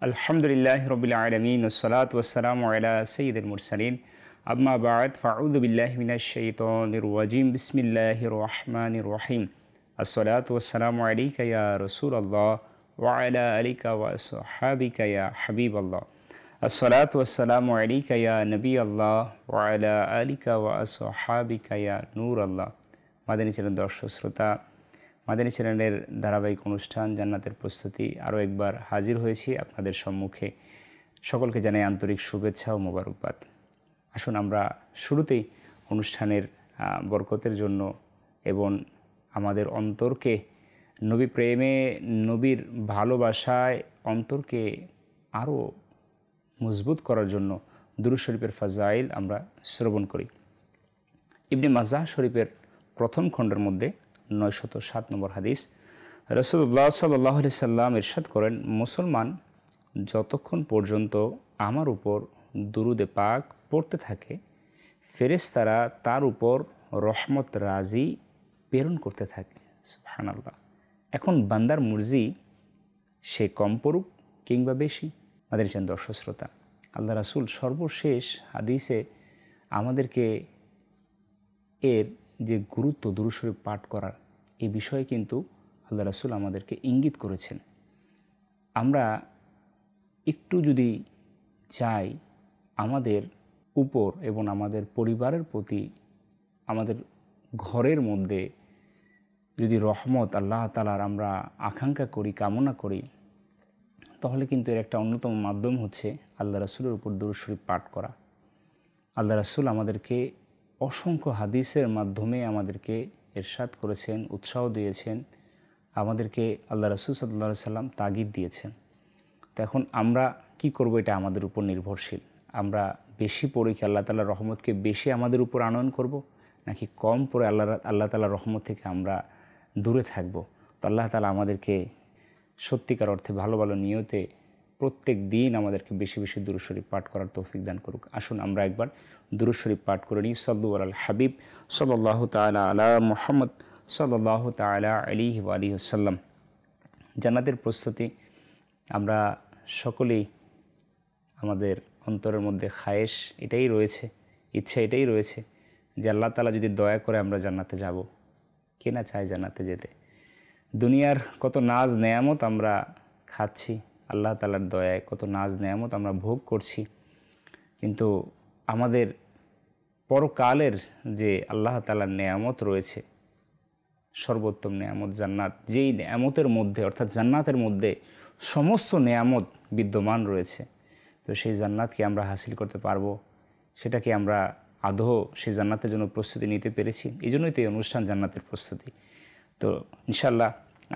আলহামদুলিল্লাহ রবিল আলমিন ওসলাত ওসালাম আলা সঈদুল মুরসালিন আম্মা বাদ ফাউযু বিল্লাহি মিনাশ শাইতানির রাজিম বিসমিল্লাহির রহমানির রহিম আসসালাত ওয়াসসালামু আলাইকা ইয়া রাসূলুল্লাহ ওয়া আলা আলিকা ওয়া আসহাবিকা ইয়া হাবিবাল্লাহ আসসালাতু ওয়াসসালামু আলাইকা ইয়া নবিয়াল্লাহ ওয়া আলা আলিকা ওয়া আসহাবিকা ইয়া নূরাল্লাহ। মাদানী চ্যানেল দর্শক শ্রোতা, মাদানী চ্যানেলের ধারাবাহিক অনুষ্ঠান জান্নাতের প্রস্তুতি আরও একবার হাজির হয়েছি আপনাদের সম্মুখে। সকলকে জানাই আন্তরিক শুভেচ্ছা ও মোবারকবাদ। আসুন আমরা শুরুতেই অনুষ্ঠানের বরকতের জন্য এবং আমাদের অন্তরকে নবী প্রেমে, নবীর ভালোবাসায় অন্তরকে আরও মজবুত করার জন্য দুরূদ শরীফের ফাজাইল আমরা শ্রবণ করি। ইবনে মাজাহ শরীফের প্রথম খণ্ডের মধ্যে 907 নম্বর হাদিস, রাসূলুল্লাহ সাল্লাল্লাহু আলাইহি সাল্লাম ইরশাদ করেন, মুসলমান যতক্ষণ পর্যন্ত আমার উপর দুরুদে পাক পড়তে থাকে, ফেরেশতারা তার উপর রহমত রাজি প্রেরণ করতে থাকে। সুবহানাল্লাহ। এখন বান্দার মর্জি, সে কম পড়ুক কিংবা বেশি। আমাদের দর্শক শ্রোতা, আল্লাহ রাসূল সর্বশেষ হাদিসে আমাদেরকে এর যে গুরুত্ব দুরূদ শরীফ পাঠ করার, এই বিষয়ে কিন্তু আল্লাহ রাসূল আমাদেরকে ইঙ্গিত করেছেন। আমরা একটু যদি চাই আমাদের উপর এবং আমাদের পরিবারের প্রতি, আমাদের ঘরের মধ্যে যদি রহমত আল্লাহ তাআলার আমরা আকাঙ্ক্ষা করি, কামনা করি, তাহলে কিন্তু এর একটা অন্যতম মাধ্যম হচ্ছে আল্লাহ রাসূলের উপর দুরূদ শরীফ পাঠ করা। আল্লাহ রাসূল আমাদেরকে অসংখ্য হাদিসের মাধ্যমে আমাদেরকে ইরশাদ করেছেন, উৎসাহ দিয়েছেন, আমাদেরকে আল্লাহ রাসূল সাল্লাল্লাহু আলাইহি সাল্লাম তাগিদ দিয়েছেন। তো এখন আমরা কি করব, এটা আমাদের উপর নির্ভরশীল। আমরা বেশি পড়ে কি আল্লাহ তাআলার রহমতকে বেশি আমাদের উপর আনয়ন করব, নাকি কম পড়ে আল্লাহ তাআলার রহমত থেকে আমরা দূরে থাকব? তো আল্লাহ তাআলা আমাদেরকে সত্যিকার অর্থে ভালো ভালো নিয়তে প্রত্যেক দিন আমাদেরকে বেশি বেশি দুরূদ শরীফ পাঠ করার তৌফিক দান করুক। আসুন আমরা একবার দুরূদ শরীফ পাঠ করে নিই। সাল্লু আলাল হাবিব সাল্লাল্লাহু তাআলা আলা মুহাম্মদ সাল্লাল্লাহু তাআলা আলাইহি ওয়া আলিহি ওয়াসাল্লাম। জান্নাতের প্রস্তুতি, আমরা সকলেই আমাদের অন্তরের মধ্যে খায়েশ এটাই রয়েছে, ইচ্ছা এটাই রয়েছে যে আল্লাহ তাআলা যদি দয়া করে আমরা জান্নাতে যাব। কে না চায় জান্নাতে যেতে? দুনিয়ার কত নাজ নেয়ামত আমরা খাচ্ছি, আল্লাহ তাআলার দয়ায় কত নাজ নেয়ামত আমরা ভোগ করছি, কিন্তু আমাদের পরকালের যে আল্লাহ তাআলার নেয়ামত রয়েছে, সর্বোত্তম নেয়ামত জান্নাত, যেই নেয়ামতের মধ্যে অর্থাৎ জান্নাতের মধ্যে সমস্ত নেয়ামত বিদ্যমান রয়েছে, তো সেই জান্নাতকে আমরা হাসিল করতে পারবো? সেটাকে আমরা আদৌ সেই জান্নাতের জন্য প্রস্তুতি নিতে পেরেছি? এই জন্যই তো এই অনুষ্ঠান জান্নাতের প্রস্তুতি। তো ইনশাআল্লাহ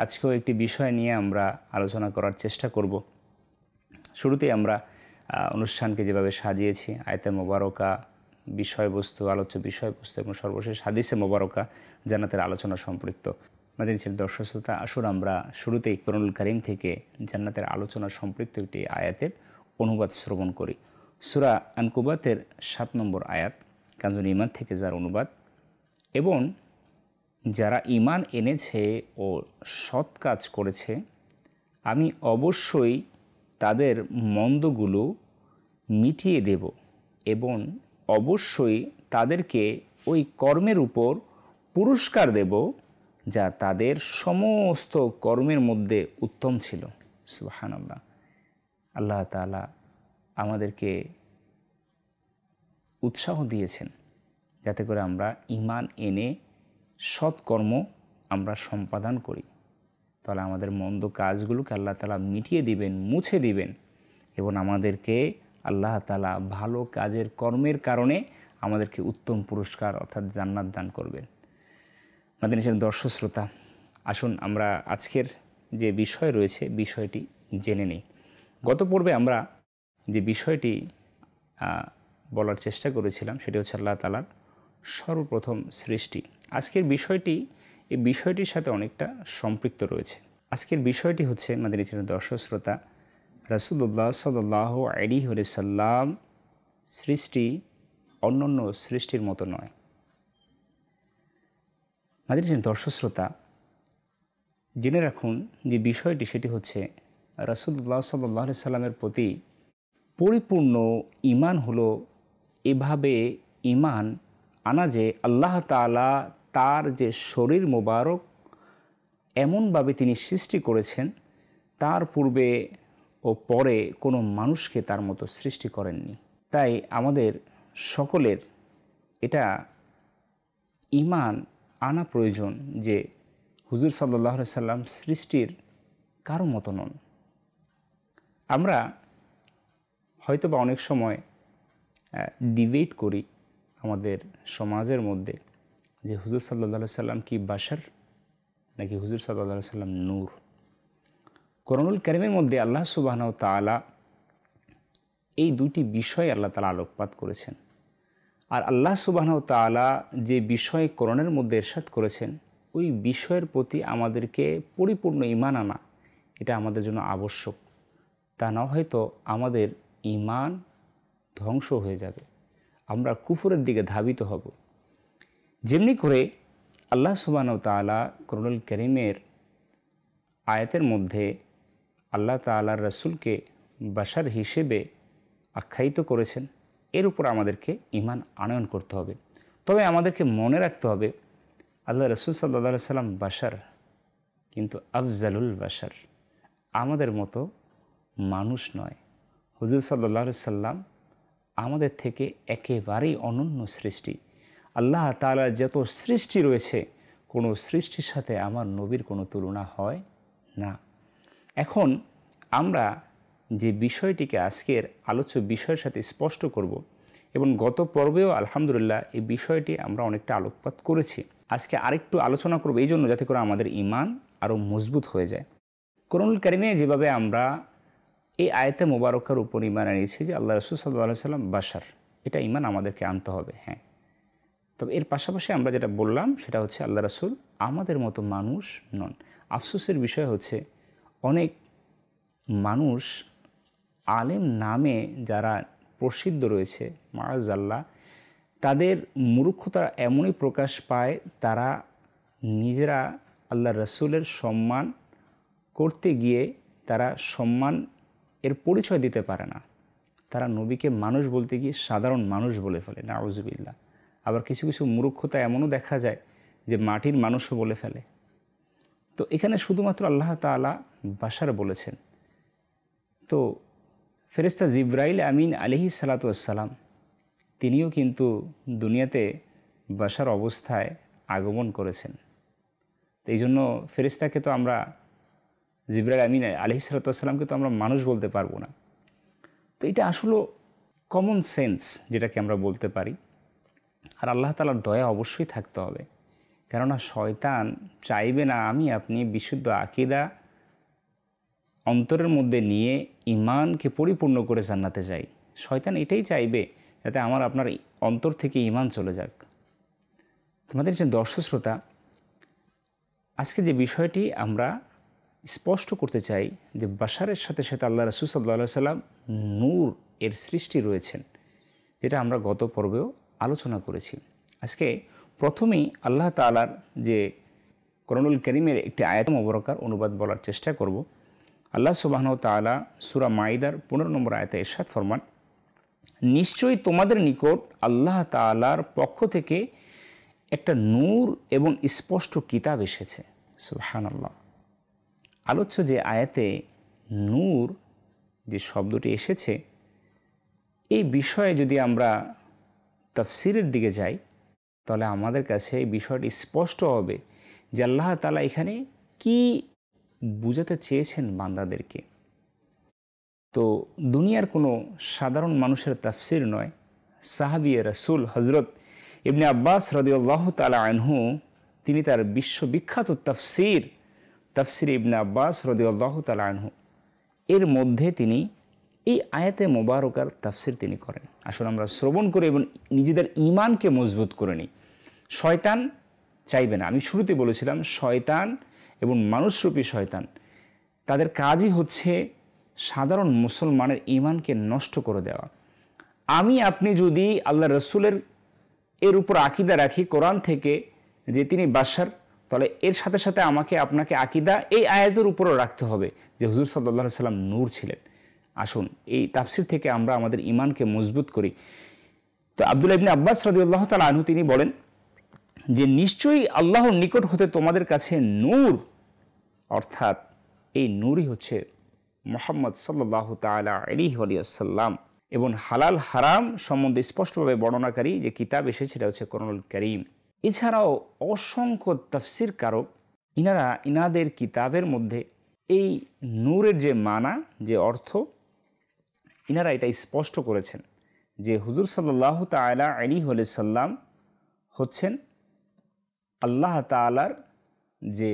আজকেও একটি বিষয় নিয়ে আমরা আলোচনা করার চেষ্টা করব। শুরুতেই আমরা অনুষ্ঠানকে যেভাবে সাজিয়েছি, আয়াতে মোবারকা, বিষয়বস্তু, আলোচ্য বিষয়বস্তু এবং সর্বশেষ হাদিসে মোবারকা জান্নাতের আলোচনা সম্পৃক্ত। আমাদের দর্শক শ্রোতা, আসুন আমরা শুরুতেই কোরআনুল কারীম থেকে জান্নাতের আলোচনা সম্পৃক্ত একটি আয়াতের অনুবাদ শ্রবণ করি। সূরা আনকাবুতের 7 নম্বর আয়াত, কানজুল ঈমান থেকে যার অনুবাদ, এবং যারা ঈমান এনেছে ও সৎ কাজ করেছে, আমি অবশ্যই তাদের মন্দগুলো মিটিয়ে দেব এবং অবশ্যই তাদেরকে ওই কর্মের উপর পুরস্কার দেব যা তাদের সমস্ত কর্মের মধ্যে উত্তম ছিল। সুবহানাল্লাহ। আল্লাহ তাআলা আমাদেরকে উৎসাহ দিয়েছেন যাতে করে আমরা ঈমান এনে সৎকর্ম আমরা সম্পাদন করি, তাহলে আমাদের মন্দ কাজগুলোকে আল্লাহ তাআলা মিটিয়ে দিবেন, মুছে দিবেন, এবং আমাদেরকে আল্লাহ তাআলা ভালো কাজের কর্মের কারণে আমাদেরকে উত্তম পুরস্কার অর্থাৎ জান্নাত দান করবেন। মাদানী দর্শক শ্রোতা, আসুন আমরা আজকের যে বিষয় রয়েছে বিষয়টি জেনে নিই। গত পর্বে আমরা যে বিষয়টি বলার চেষ্টা করেছিলাম সেটি হচ্ছে আল্লাহ তাআলার সর্বপ্রথম সৃষ্টি। আজকের বিষয়টি এই বিষয়টির সাথে অনেকটা সম্পৃক্ত রয়েছে। আজকের বিষয়টি হচ্ছে মাদানী দর্শক শ্রোতা, রাসূলুল্লাহ সাল্লাল্লাহু আলাইহি ওয়াসাল্লাম সৃষ্টি অন্যান্য সৃষ্টির মতো নয়। মাদানী দর্শক শ্রোতা, জেনে রাখুন যে বিষয়টি সেটি হচ্ছে রাসূলুল্লাহ সাল্লাল্লাহু আলাইহি সাল্লামের প্রতি পরিপূর্ণ ঈমান হলো এভাবে ঈমান আনা যে আল্লাহ তাআলা তার যে শরীর মোবারক এমনভাবে তিনি সৃষ্টি করেছেন, তার পূর্বে ও পরে কোনো মানুষকে তার মতো সৃষ্টি করেননি। তাই আমাদের সকলের এটা ঈমান আনা প্রয়োজন যে হুজুর সাল্লাল্লাহু আলাইহি সাল্লাম সৃষ্টির কারো মতো নন। আমরা হয়তোবা অনেক সময় ডিবেট করি আমাদের সমাজের মধ্যে যে হুজুর সাল্লাল্লাহু আলাইহি সাল্লাম কি বাশার নাকি হুজুর সাল্লাল্লাহু আলাইহি সাল্লাম নূর। কোরআনুল কারীমের মধ্যে আল্লাহ সুবহানাহু ওয়া তাআলা এই দুটি বিষয়ে আল্লাহ তাআলা আলোকপাত করেছেন। আর আল্লাহ সুবহানাহু ওয়া তাআলা যে বিষয় কোরআনের মধ্যে ইরশাদ করেছেন, ওই বিষয়ের প্রতি আমাদেরকে পরিপূর্ণ ঈমান আনা এটা আমাদের জন্য আবশ্যক। তা না হয়তো আমাদের ঈমান ধ্বংস হয়ে যাবে, আমরা কুফরের দিকে ধাবিত হব। যেমনি করে আল্লাহ সুবহানাহু ওয়া তাআলা কোরআনুল কারীমের আয়াতের মধ্যে আল্লাহ তাআলার রাসূলকে বাশার হিসেবে আখ্যায়িত করেছেন, এর উপর আমাদেরকে ঈমান আনয়ন করতে হবে। তবে আমাদেরকে মনে রাখতে হবে আল্লাহ রাসূল সাল্লাল্লাহু আলাইহি সাল্লাম বাশার, কিন্তু আফজালুল বাশার, আমাদের মতো মানুষ নয়। হুজুর সাল্লাল্লাহু আলাইহি সাল্লাম আমাদের থেকে একেবারেই অনন্য সৃষ্টি। আল্লাহ তাআলার যত সৃষ্টি রয়েছে কোনো সৃষ্টির সাথে আমার নবীর কোনো তুলনা হয় না। এখন আমরা যে বিষয়টিকে আজকের আলোচ্য বিষয়ের সাথে স্পষ্ট করব, এবং গত পর্বেও আলহামদুলিল্লাহ এই বিষয়টি আমরা অনেকটা আলোকপাত করেছি। আজকে আরেকটু আলোচনা করব এই জন্য যাতে করে আমাদের ঈমান আরও মজবুত হয়ে যায়। কোরআনুল কারীমে যেভাবে আমরা এই আয়াতে মোবারকার উপর ঈমান আনিয়েছি যে আল্লাহ রাসূল সাল্লাল্লাহু আলাইহি সাল্লাম বাশার, এটা ঈমান আমাদেরকে আনতে হবে। হ্যাঁ, তবে এর পাশাপাশি আমরা যেটা বললাম সেটা হচ্ছে আল্লাহ রাসূল আমাদের মতো মানুষ নন। আফসোসের বিষয় হচ্ছে অনেক মানুষ আলেম নামে যারা প্রসিদ্ধ রয়েছে মাআযাল্লাহ, তাদের মূর্খতা এমনই প্রকাশ পায়, তারা নিজেরা আল্লাহ রাসূলের সম্মান করতে গিয়ে তারা সম্মান এর পরিচয় দিতে পারে না। তারা নবীকে মানুষ বলতে গিয়ে সাধারণ মানুষ বলে ফেলে, নাউযুবিল্লাহ। আবার কিছু কিছু মূর্খতা এমনও দেখা যায় যে মাটির মানুষও বলে ফেলে। তো এখানে শুধুমাত্র আল্লাহ তাআলা বাশার বলেছেন। তো ফেরেশতা জিবরাইল আমিন আলাইহিস সালাতু ওয়াস সালাম তিনিও কিন্তু দুনিয়াতে বাশার অবস্থায় আগমন করেছেন। তো এই জন্য ফেরেশতাকে তো আমরা, জিবরাইল আমিন আলাইহিস সালাতু ওয়াস সালামকে তো আমরা মানুষ বলতে পারবো না। তো এটা আসলে কমন সেন্স যেটাকে আমরা বলতে পারি। আর আল্লাহ তাআলার দয়া অবশ্যই থাকতে হবে, কেননা শয়তান চাইবে না আমি আপনি বিশুদ্ধ আকীদা অন্তরের মধ্যে নিয়ে ঈমানকে পরিপূর্ণ করে জান্নাতে যাই। শয়তান এটাই চাইবে যাতে আমার আপনার অন্তর থেকে ঈমান চলে যাক। তোমাদের যে দর্শক শ্রোতা, আজকে যে বিষয়টি আমরা স্পষ্ট করতে চাই যে বাশারের সাথে সাথে আল্লাহ রাসূল সাল্লাল্লাহু আলাইহি সাল্লাম নূর এর সৃষ্টি রয়েছেন, যেটা আমরা গত পর্বেও আলোচনা করেছি। আজকে প্রথমেই আল্লাহ তাআলার যে কোরআনুল কারীমের একটি আয়াত মুবারকার অনুবাদ বলার চেষ্টা করব। আল্লাহ সুবহানাহু ওয়া তাআলা সূরা মাইদার 15 নম্বর আয়াতে ইরশাদ ফরমান, নিশ্চয়ই তোমাদের নিকট আল্লাহ তাআলার পক্ষ থেকে একটা নূর এবং স্পষ্ট কিতাব এসেছে। সুবহানাল্লাহ। আলোচ্য যে আয়াতে নূর যে শব্দটি এসেছে, এই বিষয়ে যদি আমরা তাফসিরের দিকে যাই তাহলে আমাদের কাছে এই বিষয়টি স্পষ্ট হবে যে আল্লাহ তাআলা এখানে কি বুঝাতে চেয়েছেন বান্দাদেরকে। তো দুনিয়ার কোনো সাধারণ মানুষের তাফসির নয়, সাহাবী রাসূল হযরত ইবনে আব্বাস রাদিয়াল্লাহু তাআলা আনহু তিনি তার বিশ্ববিখ্যাত তাফসির ইবনে আব্বাস রাদিয়াল্লাহু তাআলা আনহু এর মধ্যে তিনি এই আয়াতে মোবারকার তাফসির তিনি করেন। আসলে আমরা শ্রবণ করে এবং নিজেদের ঈমানকে মজবুত করে নিই। শয়তান চাইবে না, আমি শুরুতে বলেছিলাম শয়তান এবং মানুষরূপী শয়তান তাদের কাজই হচ্ছে সাধারণ মুসলমানের ঈমানকে নষ্ট করে দেওয়া। আমি আপনি যদি আল্লাহ রসুলের এর উপর আকীদা রাখি কোরআন থেকে যে তিনি বাশার, তাহলে এর সাথে সাথে আমাকে আপনাকে আকীদা এই আয়াতের উপরও রাখতে হবে যে হুজুর সাল্লাল্লাহু আলাইহি সাল্লাম নূর ছিলেন। আসুন এই তাফসির থেকে আমরা আমাদের ঈমানকে মজবুত করি। তো আব্দুল্লাহ ইবনে আব্বাস রাদিয়াল্লাহু তাআলা আনহু তিনি বলেন যে নিশ্চয়ই আল্লাহর নিকট হতে তোমাদের কাছে নূর, অর্থাৎ এই নূরই হচ্ছে মুহাম্মদ সাল্লাল্লাহু তাআলা আলাইহি ওয়াসাল্লাম, এবং হালাল হারাম সম্বন্ধে স্পষ্টভাবে বর্ণনাকারী যে কিতাব এসেছে সেটা হচ্ছে কোরআনুল কারীম। এছাড়াও অসংখ্য তাফসির কারক ইনাদের কিতাবের মধ্যে এই নূরের যে মানা, যে অর্থ, ইনারা এটা স্পষ্ট করেছেন যে হুজুর সাল্লাল্লাহু তাআলা আলাইহি ওয়াসাল্লাম হচ্ছেন আল্লাহ তাআলার যে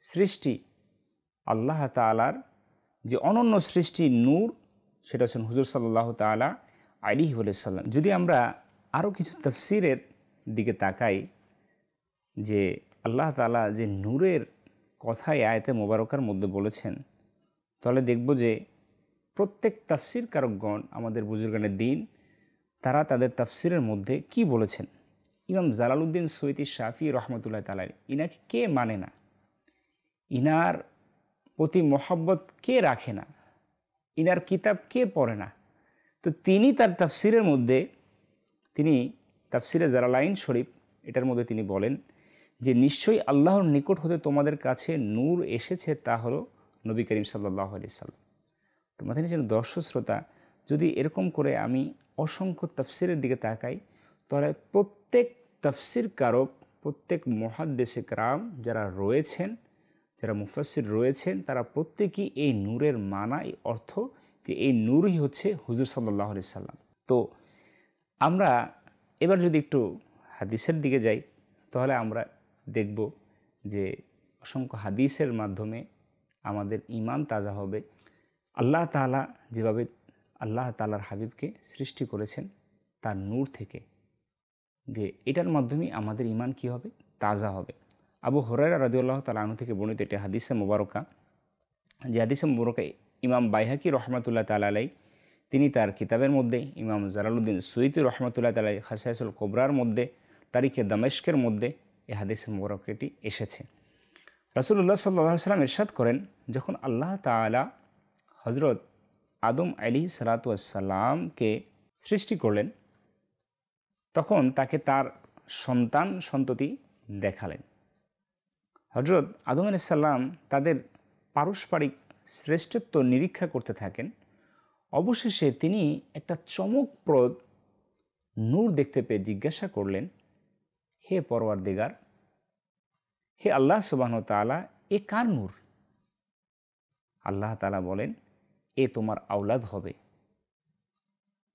সৃষ্টি, আল্লাহ তাআলার যে অনন্য সৃষ্টি নূর, সেটা হচ্ছেন হুজুর সাল্লাল্লাহু তাআলা আলাইহি ওয়াসাল্লাম। যদি আমরা আরও কিছু তাফসিরের দিকে তাকাই যে আল্লাহ তাআলা যে নূরের কথাই আয়াতে মোবারকার মধ্যে বলেছেন, তাহলে দেখব যে প্রত্যেক তাফসির কারকগণ আমাদের বুজুর্গানের দিন তারা তাদের তাফসিরের মধ্যে কি বলেছেন। ইমাম জালালউদ্দিন সুয়ুতী শাফি রহমতুল্লাহ তাআলা, ইনাকে কে মানে না, ইনার প্রতি মহব্বত কে রাখে না, ইনার কিতাব কে পড়ে না? তো তিনি তার তাফসিরের মধ্যে, তিনি তাফসিরে জালালাইন শরীফ এটার মধ্যে তিনি বলেন যে নিশ্চয়ই আল্লাহর নিকট হতে তোমাদের কাছে নূর এসেছে, তা হলো নবী করিম সাল্লাল্লাহু আলাইহি সাল্লাম। তো মাথায় নিয়েছেন দর্শক শ্রোতা, যদি এরকম করে আমি অসংখ্য তাফসিরের দিকে তাকাই, তাহলে প্রত্যেক তাফসির কারক, প্রত্যেক মুহাদ্দিসে কেরাম যারা রয়েছেন, যারা মুফাসসির রয়েছেন, তারা প্রত্যেকেই এই নূরের মানা, এই অর্থ যে এই নূরই হচ্ছে হুজুর সাল্লাল্লাহু আলাইহি সাল্লাম। তো আমরা এবার যদি একটু হাদিসের দিকে যাই, তাহলে আমরা দেখব যে অসংখ্য হাদিসের মাধ্যমে আমাদের ঈমান তাজা হবে। আল্লাহ তাআলা যেভাবে আল্লাহ তাআলার হাবিবকে সৃষ্টি করেছেন তার নূর থেকে, যে এটার মাধ্যমেই আমাদের ঈমান কি হবে? তাজা হবে। আবু হুরায়রা রাদিয়াল্লাহু তাআলা আনহু থেকে বর্ণিত এটা হাদিসে মুবারকা, যে হাদিসে মুবারকা ইমাম বাইহাকি রহমাতুল্লাহ তাআলা আলাইহি তিনি তার কিতাবের মধ্যে, ইমাম জালালউদ্দিন সুয়ুতী রহমাতুল্লাহ তাআলা আলাইহি খাসাইসুল কুবরার মধ্যে, তারিখে দামেস্কের মধ্যে এই হাদিসে মুবারকাটি এসেছে। রাসূলুল্লাহ সাল্লাল্লাহু আলাইহি ওয়াসাল্লাম ইরশাদ করেন, যখন আল্লাহ তাআলা হযরত আদম আলাইহিস সালাতু ওয়াস সালামকে সৃষ্টি করলেন, তখন তাকে তার সন্তান সন্ততি দেখালেন। হযরত আদম আলাইহিস সালাম তাদের পারস্পরিক শ্রেষ্ঠত্ব নিরীক্ষা করতে থাকেন। অবশেষে তিনি একটা চমকপ্রদ নূর দেখতে পেয়ে জিজ্ঞাসা করলেন, হে পরওয়ারদিগার, হে আল্লাহ সুবহানাহু ওয়া তাআলা, এ কার নূর? আল্লাহ তাআলা বলেন, এ তোমার আওলাদ হবে,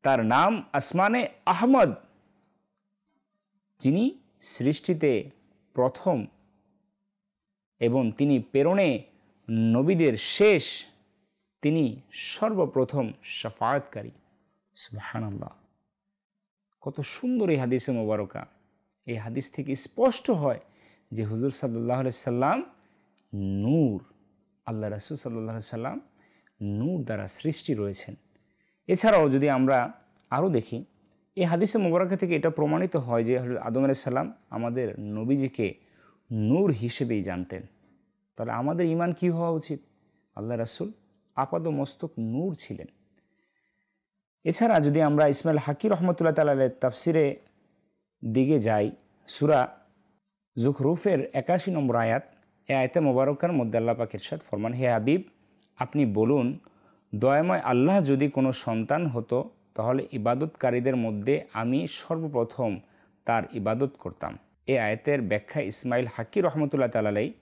তার নাম আসমানে আহমদ, যিনি সৃষ্টিতে প্রথম এবং তিনি প্রেরণে নবীদের শেষ, তিনি সর্বপ্রথম শাফাআতকারী। সুবহানাল্লাহ, কত সুন্দর এই হাদিসে মোবারকা। এই হাদিস থেকে স্পষ্ট হয় যে হুজুর সাল্লাল্লাহু আলাইহি সাল্লাম নূর, আল্লাহ রাসূল সাল্লাল্লাহু আলাইহি সাল্লাম নূর দ্বারা সৃষ্টি রয়েছেন। এছাড়াও যদি আমরা আরও দেখি, এই হাদিসে মোবারকা থেকে এটা প্রমাণিত হয় যে হযরত আদম আলাইহিস সালাম আমাদের নবীজিকে নূর হিসেবেই জানতেন। তাহলে আমাদের ঈমান কি হওয়া উচিত? আল্লাহ রাসূল আপাদমস্তক নূর ছিলেন। এছাড়া যদি আমরা ইসমাইল হাকি রহমতুল্লাহ তাআলা আলাইহির তাফসিরে দিকে যাই, সূরা যুখরুফের ৮১ নম্বর আয়াত, এই আয়াতে মোবারকার মধ্যে আল্লাহ পাক ইরশাদ ফরমান, হে হাবিব, আপনি বলুন, দয়াময় আল্লাহ যদি কোনো সন্তান হতো, তাহলে ইবাদতকারীদের মধ্যে আমি সর্বপ্রথম তার ইবাদত করতাম। এই আয়াতের ব্যাখ্যা ইসমাইল হাকি রহমতুল্লাহ তাআলা আলাইহি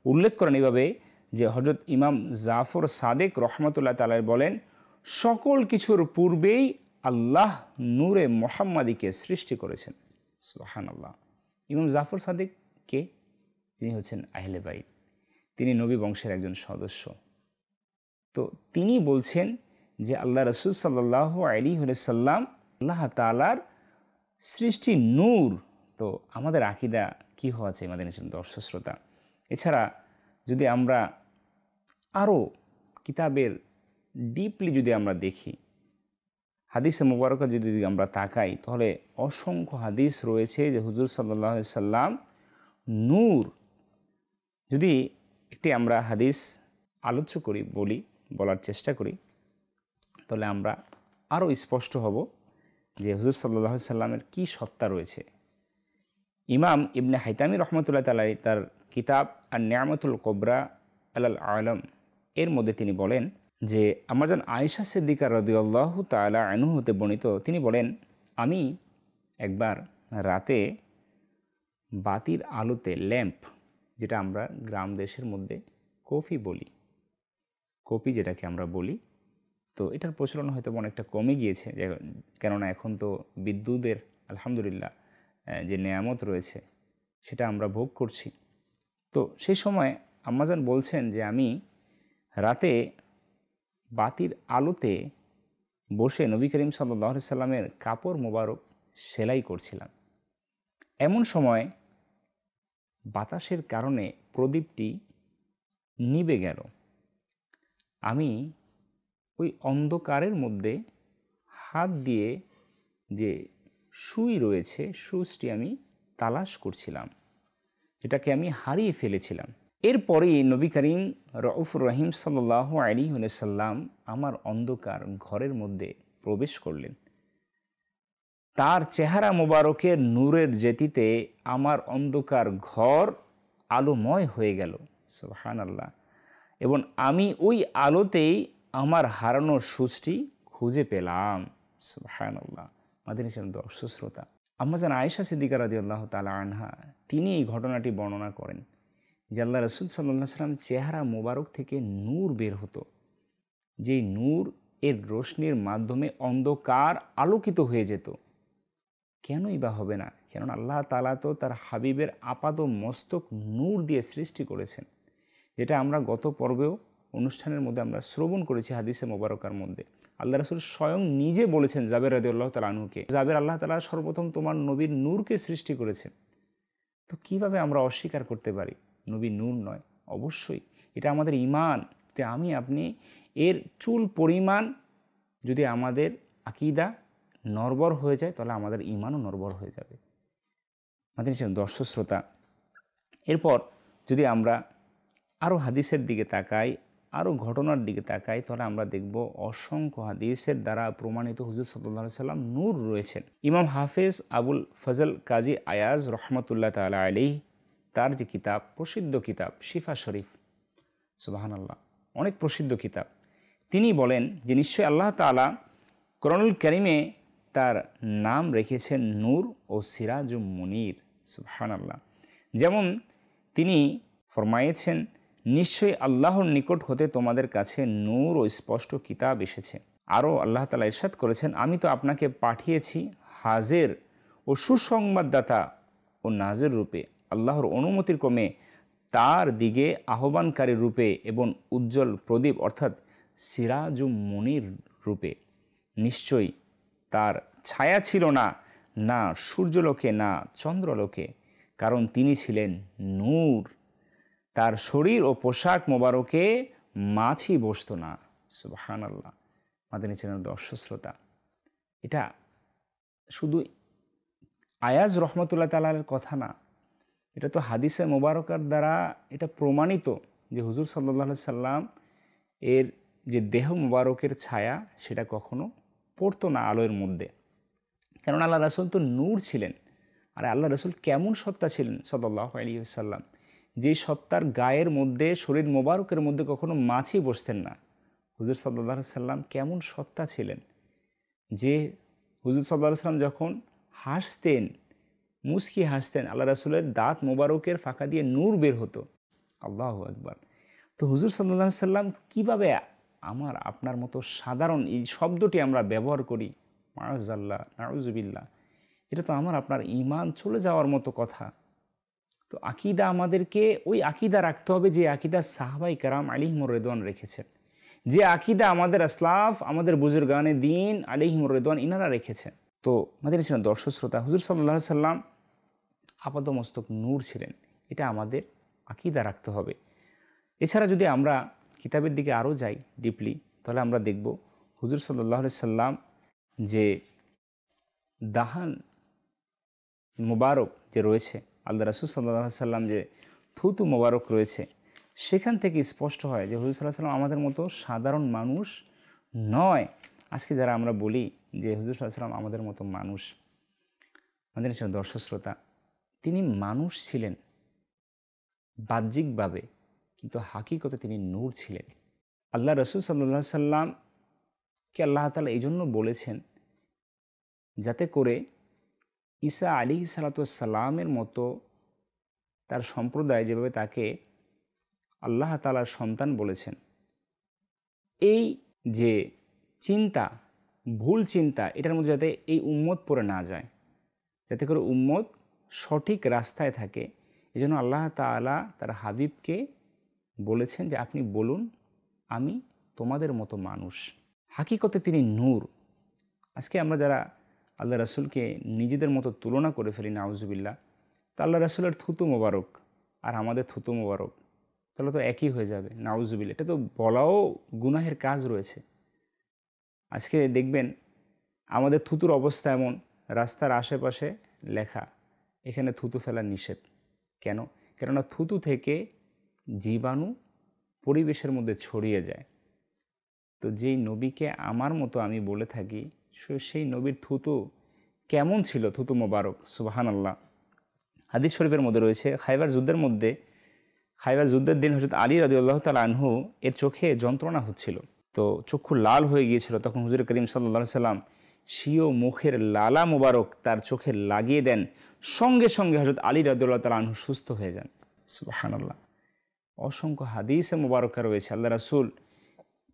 উল্লেখ করেন এইভাবে যে হযরত ইমাম জাফর সাদেক রহমতুল্লাহ তাআলা বলেন, সকল কিছুর পূর্বেই আল্লাহ নূরে মুহাম্মাদিকে সৃষ্টি করেছেন। সুবহানাল্লাহ। ইমাম জাফর সাদেক কে? তিনি হচ্ছেন আহলে বাইত, তিনি নবী বংশের একজন সদস্য। তো তিনি বলছেন যে আল্লাহ রাসূল সাল্লাল্লাহু আলাইহি ওয়াসাল্লাম আল্লাহ তাআলার সৃষ্টি নূর। তো আমাদের আকীদা কি হওয়া চাই আমাদের দর্শক শ্রোতা? এছাড়া যদি আমরা আরও কিতাবের ডিপলি যদি আমরা দেখি, হাদিসে মুবারকা যদি আমরা তাকাই, তাহলে অসংখ্য হাদিস রয়েছে যে হুজুর সাল্লাল্লাহু আলাইহি সাল্লাম নূর, যদি একটি আমরা হাদিস আলোচ্য করি, বলার চেষ্টা করি, তাহলে আমরা আরও স্পষ্ট হব যে হুজুর সাল্লাল্লাহু আলাইহি সাল্লামের কী সত্তা রয়েছে। ইমাম ইবনে হাইতামি রহমতুল্লাহ তাআলা তার কিতাব আর নিয়ামতুল কুবরা আলাল আলম এর মধ্যে তিনি বলেন যে আমাজন আয়েশা সিদ্দিকা রাদিয়াল্লাহু তাআলা আনহা হতে বর্ণিত, তিনি বলেন, আমি একবার রাতে বাতির আলোতে, ল্যাম্প যেটা আমরা গ্রাম দেশের মধ্যে কফি বলি, কপি যেটাকে আমরা বলি, তো এটার প্রচলন হয়তো অনেকটা কমে গিয়েছে, কেননা এখন তো বিদ্যুতের আলহামদুলিল্লাহ যে নেয়ামত রয়েছে সেটা আমরা ভোগ করছি। তো সেই সময় আম্মাজান বলছেন যে আমি রাতে বাতির আলোতে বসে নবী করিম সাল্লাল্লাহু আলাইহি সাল্লামের কাপড় মোবারক সেলাই করছিলাম। এমন সময় বাতাসের কারণে প্রদীপটি নিভে গেল। আমি ওই অন্ধকারের মধ্যে হাত দিয়ে যে সুই রয়েছে, সুইচটি আমি তালাশ করছিলাম, যেটাকে আমি হারিয়ে ফেলেছিলাম। এরপরেই নবী করিম রউফুর রহিম সাল্লাল্লাহু আলাইহি ওয়াসাল্লাম আমার অন্ধকার ঘরের মধ্যে প্রবেশ করলেন। তার চেহারা মোবারকের নূরের জ্যোতিতে আমার অন্ধকার ঘর আলোময় হয়ে গেল, সুবহানাল্লাহ। এবং আমি ওই আলোতেই আমার হারানো সুচটি খুঁজে পেলাম, সুবহানাল্লাহ। মাদিনী ছিলেন দর্শক শ্রোতা, আম্মাজান আয়েশা সিদ্দিকা রাদিয়াল্লাহু তাআলা আনহা তিনি এই ঘটনাটি বর্ণনা করেন যে আল্লাহ রাসূল সাল্লাল্লাহু আলাইহি ওয়াসাল্লাম চেহারা মোবারক থেকে নূর বের হতো, যেই নূর এর রোশনির মাধ্যমে অন্ধকার আলোকিত হয়ে যেত। কেনই বা হবে না, কেননা আল্লাহ তাআলা তো তার হাবিবের আপাদ মস্তক নূর দিয়ে সৃষ্টি করেছেন, যেটা আমরা গত পর্বেও অনুষ্ঠানের মধ্যে আমরা শ্রবণ করেছি হাদিসে মোবারকার মধ্যে। আল্লাহ রাসূল স্বয়ং নিজে বলেছেন জাবের রাদিয়াল্লাহু তাআলা আনহুকে, জাবের, আল্লাহ তাআলা সর্বপ্রথম তোমার নবীর নূরকে সৃষ্টি করেছেন। তো কিভাবে আমরা অস্বীকার করতে পারি নবী নূর নয়? অবশ্যই এটা আমাদের ঈমান। যে আমি আপনি এর চুল পরিমাণ যদি আমাদের আকীদা নড়বড় হয়ে যায়, তাহলে আমাদের ঈমানও নড়বড় হয়ে যাবে। আমাদের দর্শক শ্রোতা, এরপর যদি আমরা আরও হাদিসের দিকে তাকাই, আরও ঘটনার দিকে তাকাই, তাহলে আমরা দেখব অসংখ্য হাদিসের দ্বারা প্রমাণিত হুজুর সাল্লাল্লাহু আলাইহি সাল্লাম নূর রয়েছেন। ইমাম হাফেজ আবুল ফজল কাজী আয়াজ রহমতুল্লাহ তাআলা আলাইহি তার যে কিতাব, প্রসিদ্ধ কিতাব শিফা শরীফ, সুবহানাল্লাহ, অনেক প্রসিদ্ধ কিতাব, তিনি বলেন যে নিশ্চয়ই আল্লাহ তাআলা কোরআনুল কারীমে তার নাম রেখেছেন নূর ও সিরাজুম মুনীর, সুবহানাল্লাহ। যেমন তিনি ফরমায়েছেন, নিশ্চয়ই আল্লাহর নিকট হতে তোমাদের কাছে নূর ও স্পষ্ট কিতাব এসেছে। আরও আল্লাহ তাআলা ইরশাদ করেছেন, আমি তো আপনাকে পাঠিয়েছি হাজির ও সুসংবাদদাতা ও নাজির রূপে, আল্লাহর অনুমতির ক্রমে তার দিকে আহ্বানকারী রূপে এবং উজ্জ্বল প্রদীপ অর্থাৎ সিরাজুম মুনীর রূপে। নিশ্চয়ই তার ছায়া ছিল না, না সূর্যলোকে না চন্দ্রলোকে, কারণ তিনি ছিলেন নূর। তার শরীর ও পোশাক মোবারকে মাছি বসত না, সুবহানাল্লাহ। মাদানী চ্যানেল দর্শক শ্রোতা, এটা শুধু আয়াজ রহমতুল্লাহ তাআলার কথা না, এটা তো হাদিসে মোবারকার দ্বারা এটা প্রমাণিত যে হুজুর সাল্লাল্লাহু আলাইহি সাল্লাম এর যে দেহ মোবারকের ছায়া সেটা কখনো পড়তো না আলোর মধ্যে, কারণ আল্লাহ রাসূল তো নূর ছিলেন। আর আল্লাহ রাসূল কেমন সত্তা ছিলেন সাল্লাল্লাহু আলাইহি ওয়াসাল্লাম, যে সত্তার গায়ের মধ্যে, শরীর মোবারকের মধ্যে কখনো মাছি বসতেন না। হুজুর সাল্লাল্লাহু আলাইহি সাল্লাম কেমন সত্তা ছিলেন, যে হুজুর সাল্লাল্লাহু আলাইহি সাল্লাম যখন হাসতেন, মুস্কি হাসতেন, আল্লাহ রাসূলের দাঁত মোবারকের ফাঁকা দিয়ে নূর বের হতো। আল্লাহু আকবার। তো হুজুর সাল্লাল্লাহু আলাইহি সাল্লাম কীভাবে আমার আপনার মতো সাধারণ এই শব্দটি আমরা ব্যবহার করি, মাআযাল্লাহ, নাউযুবিল্লাহ, এটা তো আমার আপনার ঈমান চলে যাওয়ার মতো কথা। তো আকীদা আমাদেরকে ওই আকীদা রাখতে হবে যে আকীদা সাহাবায়ে কেরাম আলাইহিমুর রিদওয়ান রেখেছেন, যে আকীদা আমাদের আসলাফ, আমাদের বুজুর্গানে দ্বীন আলাইহিমুর রিদওয়ান ইনারা রেখেছেন। তো আমাদের ছিলেন দর্শক শ্রোতা, হুজুর সাল্লাল্লাহু আলাইহি সাল্লাম আপাদমস্তক নূর ছিলেন, এটা আমাদের আকীদা রাখতে হবে। এছাড়া যদি আমরা কিতাবের দিকে আরও যাই ডিপলি, তাহলে আমরা দেখব হুজুর সাল্লাল্লাহু আলাইহি সাল্লাম যে দাহান মুবারক যে রয়েছে, আল্লাহ রাসূল সাল্লাল্লাহু আলাইহি সাল্লাম যে থুতু মোবারক রয়েছে, সেখান থেকে স্পষ্ট হয় যে হুজুর সাল্লাল্লাহু আলাইহি ওয়াসাল্লাম আমাদের মতো সাধারণ মানুষ নয়। আজকে যারা আমরা বলি যে হুজুর সাল্লাল্লাহু আলাইহি ওয়াসাল্লাম আমাদের মতো মানুষ, আমাদের দর্শক শ্রোতা, তিনি মানুষ ছিলেন বাহ্যিকভাবে, কিন্তু হাকিকতে তিনি নূর ছিলেন। আল্লাহ রসুল সাল্লাল্লাহু আলাইহি সাল্লামকে আল্লাহ তাআলা এই জন্য বলেছেন যাতে করে ঈসা আলাইহিস সালাতু ওয়াস সালামের মতো তার সম্প্রদায় যেভাবে তাকে আল্লাহ তাআলার সন্তান বলেছেন, এই যে চিন্তা, ভুল চিন্তা, এটার মধ্যে যাতে এই উম্মত পড়ে না যায়, যাতে করে উম্মত সঠিক রাস্তায় থাকে, এজন্য আল্লাহ তাআলা তার হাবিবকে বলেছেন যে আপনি বলুন আমি তোমাদের মতো মানুষ। হাকিকতে তিনি নূর। আজকে আমরা যারা আল্লাহ রাসূলকে নিজেদের মতো তুলনা করে ফেলি, নাউজুবিল্লাহ, তা আল্লাহ রাসূলের থুতু মোবারক আর আমাদের থুতু মোবারক তাহলে তো একই হয়ে যাবে, নাউজুবিল্লাহ। এটা তো বলাও গুনাহের কাজ রয়েছে। আজকে দেখবেন আমাদের থুতুর অবস্থা এমন, রাস্তার আশেপাশে লেখা এখানে থুতু ফেলা নিষেধ। কেন? কেননা থুতু থেকে জীবাণু পরিবেশের মধ্যে ছড়িয়ে যায়। তো যেই নবীকে আমার মতো আমি বলে থাকি, সেই নবীর থুতু কেমন ছিল, থুতু মোবারক, সুবহানাল্লাহ। হাদিস শরীফের মধ্যে রয়েছে খাইবার যুদ্ধের দিন হযরত আলী রাদিয়াল্লাহু তাআলা আনহু এর চোখে যন্ত্রণা হচ্ছিল, তো চক্ষু লাল হয়ে গিয়েছিল। তখন হুজুর করিম সাল্লাল্লাহু আলাইহি সাল্লাম স্বীয় মুখের লালা মোবারক তার চোখে লাগিয়ে দেন, সঙ্গে সঙ্গে হযরত আলী রাদিয়াল্লাহু তাআলা আনহু সুস্থ হয়ে যান। সুবহানাল্লাহ। অসংখ্য হাদিসে মোবারকা রয়েছে। আল্লাহ রাসূল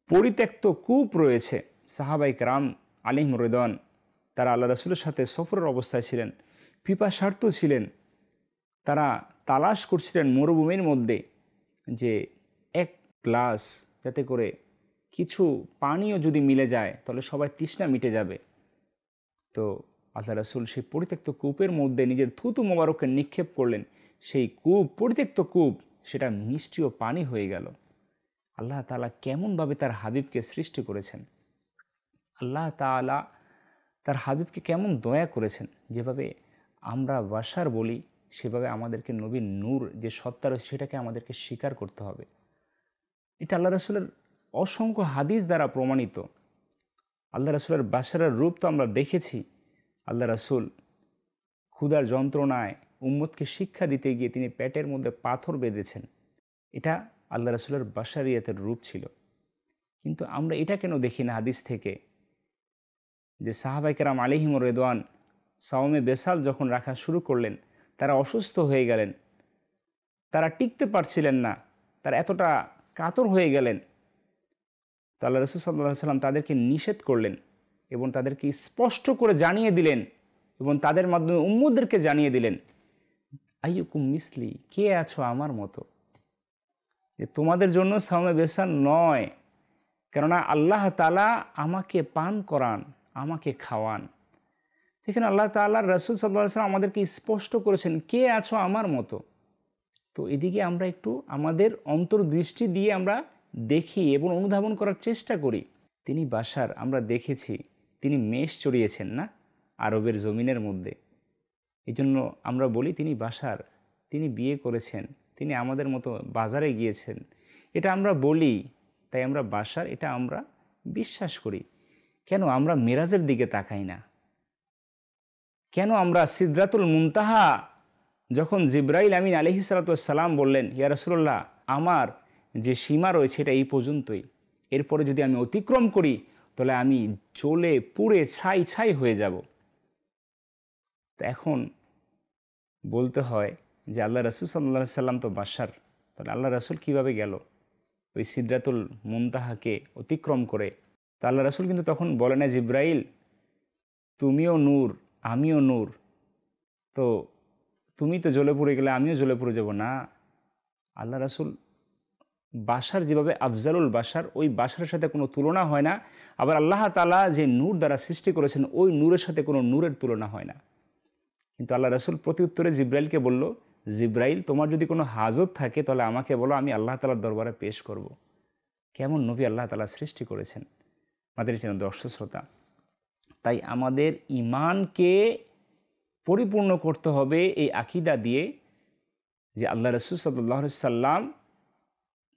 পরিত্যক্ত কূপ রয়েছে, সাহাবায়ে কেরাম আলাইহিম রিদওয়ান তারা আল্লাহ রাসূলের সাথে সফরের অবস্থায় ছিলেন, পিপাসার্ত ছিলেন, তারা তালাশ করছিলেন মরুভূমির মধ্যে যে এক গ্লাস যাতে করে কিছু পানীয় যদি মিলে যায় তাহলে সবাই তৃষ্ণা মিটে যাবে। তো আল্লাহ রাসূল সেই পরিত্যক্ত কূপের মধ্যে নিজের থুতু মোবারককে নিক্ষেপ করলেন। সেই কূপ, পরিত্যক্ত কূপ, সেটা মিষ্টি ও পানি হয়ে গেল। আল্লাহ তাআলা কেমনভাবে তার হাবিবকে সৃষ্টি করেছেন, আল্লাহ তাআলা তার হাবিবকে কেমন দয়া করেছেন। যেভাবে আমরা বাশার বলি, সেভাবে আমাদেরকে নবীর নূর যে সত্তা রয়েছে সেটাকে আমাদেরকে স্বীকার করতে হবে। এটা আল্লাহ রাসূলের অসংখ্য হাদিস দ্বারা প্রমাণিত। আল্লাহ রাসূলের বাশারের রূপ তো আমরা দেখেছি। আল্লাহ রাসূল ক্ষুধার যন্ত্রণায় উম্মতকে শিক্ষা দিতে গিয়ে তিনি পেটের মধ্যে পাথর বেঁধেছেন। এটা আল্লাহ রাসূলের বাশারিয়াতের রূপ ছিল। কিন্তু আমরা এটা কেন দেখি না হাদিস থেকে যে সাহাবায়ে কেরাম আলাইহিমুর রিদওয়ান সাওমে বেসাল যখন রাখা শুরু করলেন, তারা অসুস্থ হয়ে গেলেন, তারা টিকতে পারছিলেন না, তারা এতটা কাতর হয়ে গেলেন। তো আল্লাহ রাসূল সাল্লাল্লাহু আলাইহি ওয়াসাল্লাম তাদেরকে নিষেধ করলেন এবং তাদেরকে স্পষ্ট করে জানিয়ে দিলেন এবং তাদের মাধ্যমে উম্মতদেরকে জানিয়ে দিলেন, আইয়ুকুম মিসলি, কে আছো আমার মতো, যে তোমাদের জন্য সাওমে বেসাল নয়, কেননা আল্লাহ তাআলা আমাকে পান করান, আমাকে খাওয়ান। এখানে আল্লাহ তাআলার রাসূল সাল্লাল্লাহু আলাইহি ওয়াসাল্লাম আমাদেরকে স্পষ্ট করেছেন, কে আছো আমার মতো। তো এদিকে আমরা একটু আমাদের অন্তর্দৃষ্টি দিয়ে আমরা দেখি এবং অনুধাবন করার চেষ্টা করি। তিনি বাশার, আমরা দেখেছি তিনি মেষ চড়িয়েছেন না আরবের জমিনের মধ্যে, এই জন্য আমরা বলি তিনি বাশার, তিনি বিয়ে করেছেন, তিনি আমাদের মতো বাজারে গিয়েছেন, এটা আমরা বলি, তাই আমরা বাশার, এটা আমরা বিশ্বাস করি। কেন আমরা মেরাজের দিকে তাকাই না? কেন আমরা সিদরাতুল মুনতাহা যখন জিবরাইল আমিন আলাইহিস সালাতু ওয়াস সালাম বললেন, ইয়া রাসূলুল্লাহ আমার যে সীমা রয়েছে এটা এই পর্যন্তই, এরপরে যদি আমি অতিক্রম করি তাহলে আমি জ্বলে পুড়ে ছাই ছাই হয়ে যাব। তো এখন বলতে হয় যে আল্লাহ রাসূল সাল্লাল্লাহু আলাইহি সাল্লাম তো বাশার, তাহলে আল্লাহ রাসূল কীভাবে গেল ওই সিদরাতুল মুনতাহাকে অতিক্রম করে? তা আল্লাহ রাসূল কিন্তু তখন বলে না, জিবরাইল তুমিও নূর আমিও নূর, তো তুমি তো জ্বলে পুড়ে গেলে আমিও জ্বলে পুড়ে যাব না। আল্লাহ রাসূল বাশার যেভাবে আফজালুল বাশার, ওই বাশারের সাথে কোনো তুলনা হয় না। আবার আল্লাহ তাআলা যে নূর দ্বারা সৃষ্টি করেছেন ওই নূরের সাথে কোনো নূরের তুলনা হয় না। কিন্তু আল্লাহ রাসূল প্রত্যুত্তরে জিবরাইলকে বলল, জিবরাইল তোমার যদি কোনো হাজত থাকে তাহলে আমাকে বলো, আমি আল্লাহ তাআলার দরবারে পেশ করব। কেমন নবী আল্লাহ তাআলা সৃষ্টি করেছেন আমাদের চেনা দর্শক শ্রোতা। তাই আমাদের ঈমানকে পরিপূর্ণ করতে হবে এই আকীদা দিয়ে যে আল্লাহ রসুল সাল্লাল্লাহু আলাইহি সাল্লাম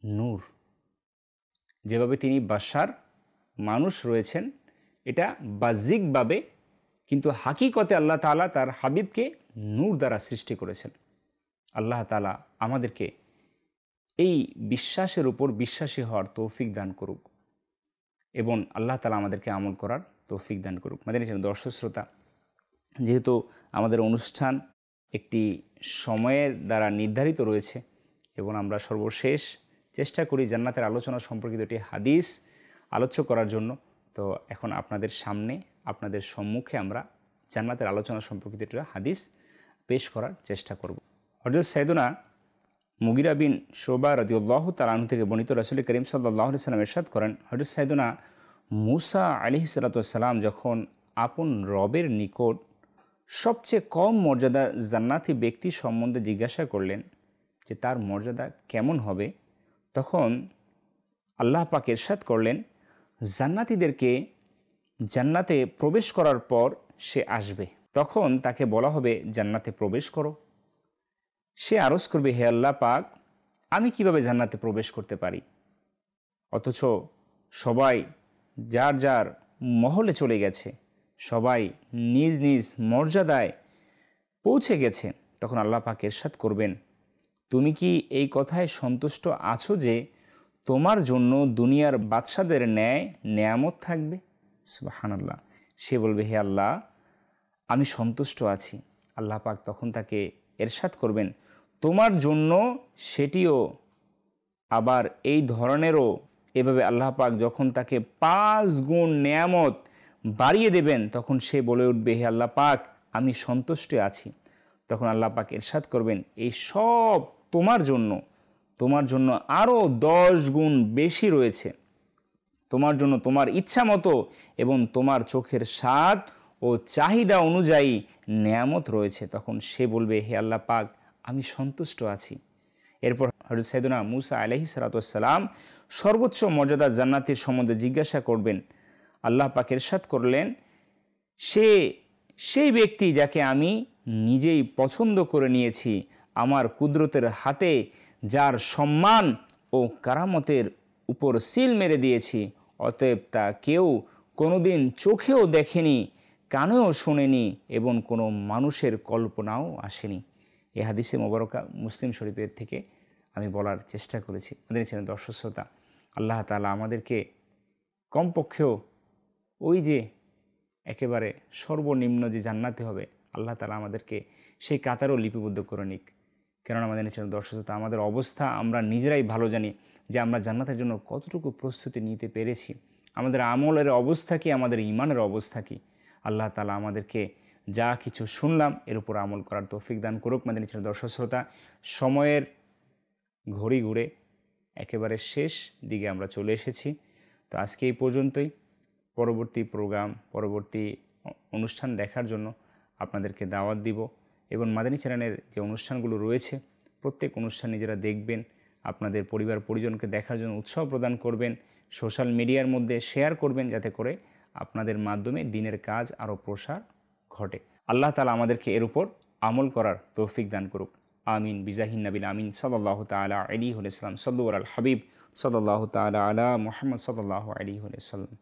নূর, যেভাবে তিনি বাশার মানুষ রয়েছেন এটা বাহ্যিকভাবে, কিন্তু হাকিকতে আল্লাহ তাআলা তার হাবিবকে নূর দ্বারা সৃষ্টি করেছেন। আল্লাহ তাআলা আমাদেরকে এই বিশ্বাসের উপর বিশ্বাসী হওয়ার তৌফিক দান করুক এবং আল্লাহ তাআলা আমাদেরকে আমল করার তৌফিক দান করুক। মাদানী চ্যানেল দর্শক শ্রোতা, যেহেতু আমাদের অনুষ্ঠান একটি সময়ের দ্বারা নির্ধারিত রয়েছে এবং আমরা সর্বশেষ চেষ্টা করি জান্নাতের আলোচনা সম্পর্কিত একটি হাদিস আলোচ্য করার জন্য, তো এখন আপনাদের সামনে, আপনাদের সম্মুখে আমরা জান্নাতের আলোচনা সম্পর্কিত একটা হাদিস পেশ করার চেষ্টা করব। হযরত সাইয়েদুনা মুগিরা বিন শুবা রাদিয়াল্লাহু তাআলা আনহু থেকে বর্ণিত, রাসূল করিম সাল্লাল্লাহু আলাইহি ওয়াসাল্লাম ইরশাদ করেন, হযরত সাইয়েদুনা মূসা আলাইহিস সালাতু ওয়াস সালাম যখন আপন রবের নিকট সবচেয়ে কম মর্যাদার জান্নাতি ব্যক্তি সম্বন্ধে জিজ্ঞাসা করলেন যে তার মর্যাদা কেমন হবে, তখন আল্লাহ পাক ইরশাদ করলেন, জান্নাতীদেরকে জান্নাতে প্রবেশ করার পর সে আসবে, তখন তাকে বলা হবে জান্নাতে প্রবেশ করো। সে আরজ করবে, হে আল্লাহ পাক, আমি কিভাবে জান্নাতে প্রবেশ করতে পারি? অথচ সবাই যার যার মহলে চলে গেছে, সবাই নিজ নিজ মর্যাদায় পৌঁছে গেছে। তখন আল্লাহ পাক ইরশাদ করবেন, তুমি কি এই কথায় সন্তুষ্ট আছো যে তোমার জন্য দুনিয়ার বাদশাদের ন্যায় নেয়ামত থাকবে? সুবহানাল্লাহ। সে বলবে, হে আল্লাহ, আমি সন্তুষ্ট আছি। আল্লাহ পাক তখন তাকে ইরশাদ করবেন, তোমার জন্য সেটিও আবার এই ধরনেরও। এভাবে আল্লাহ পাক যখন তাকে 5 গুণ নেয়ামত বাড়িয়ে দেবেন, তখন সে বলে উঠবে, হে আল্লাহ পাক, আমি সন্তুষ্ট আছি। তখন আল্লাহ পাক ইরশাদ করবেন, এই সব তোমার জন্য আরও 10 গুণ বেশি রয়েছে। তোমার জন্য তোমার ইচ্ছা মতো এবং তোমার চোখের স্বাদ ও চাহিদা অনুযায়ী নেয়ামত রয়েছে। তখন সে বলবে, হে আল্লাহ পাক, আমি সন্তুষ্ট আছি। এরপর হযরত সাইয়েদুনা মূসা আলাইহিস সালাতু ওয়াস সালাম সর্বোচ্চ মর্যাদা জান্নাতের সম্বন্ধে জিজ্ঞাসা করবেন। আল্লাহ পাক ইরশাদ করলেন, সেই ব্যক্তি যাকে আমি নিজেই পছন্দ করে নিয়েছি, আমার কুদরতের হাতে যার সম্মান ও কারামতের উপর সিল মেরে দিয়েছি, অতএব তা কেউ কোনোদিন চোখেও দেখেনি, কানেও শোনেনি এবং কোনো মানুষের কল্পনাও আসেনি। এই হাদিসে মোবারকা মুসলিম শরীফের থেকে আমি বলার চেষ্টা করেছি। আমাদের ছিলেন দর্শক শ্রোতা, আল্লাহ তাআলা আমাদেরকে কমপক্ষেও ওই যে একেবারে সর্বনিম্ন যে জান্নাতে হবে, আল্লাহ তাআলা আমাদেরকে সেই কাতারও লিপিবদ্ধ করে নিক। কেননা আমাদের ছিলেন দর্শক শ্রোতা, আমাদের অবস্থা আমরা নিজেরাই ভালো জানি যে আমরা জান্নাতের জন্য কতটুকু প্রস্তুতি নিতে পেরেছি, আমাদের আমলের অবস্থা কি, আমাদের ঈমানের অবস্থা কি। আল্লাহ তাআলা আমাদেরকে যা কিছু শুনলাম এর উপর আমল করার তৌফিক দান করুক। আমাদের ছিলেন দর্শক শ্রোতা, সময়ের ঘড়ি ঘুরে একেবারে শেষ দিকে আমরা চলে এসেছি। তো আজকে এই পর্যন্তই। পরবর্তী প্রোগ্রাম, পরবর্তী অনুষ্ঠান দেখার জন্য আপনাদেরকে দাওয়াত দিব এবং মাদানী চ্যানেলের যে অনুষ্ঠানগুলো রয়েছে প্রত্যেক অনুষ্ঠান নিজেরা দেখবেন, আপনাদের পরিবার পরিজনকে দেখার জন্য উৎসাহ প্রদান করবেন, সোশ্যাল মিডিয়ার মধ্যে শেয়ার করবেন, যাতে করে আপনাদের মাধ্যমে দিনের কাজ আরও প্রসার ঘটে। আল্লাহ তাআলা আমাদেরকে এর উপর আমল করার তৌফিক দান করুক। আমিন বিজাহিন নবিল আমিন সাল্লাল্লাহু তাআলা আলাইহি ওয়াসাল্লাম। সাল্লু আলাল হাবিব সাল্লাল্লাহু তাআলা আলা মুহাম্মদ সাল্লাল্লাহু আলাইহি ওয়াসাল্লাম।